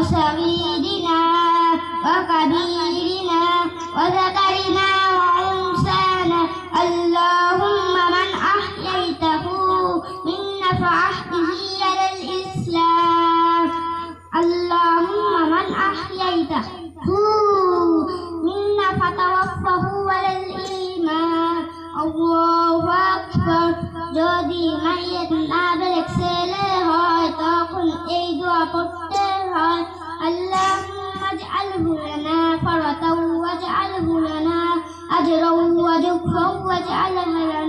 وصغيرنا وكبيرنا وذكرنا وأنثانا اللهم من أحييته منا فأحيه على الإسلام اللهم من أحييته منا فتوفه على الإيمان الله أكبر যদি মাইয়েত না বেলেগ ছেলে হয় তখন এই দোয়া পড়তে হয় আল্লাহুম্মা ইজআলহু লানা ফারাতাও ওয়াজআলহু লানা আজরাও ওয়া যুকরাও ওয়াজআলহু লানা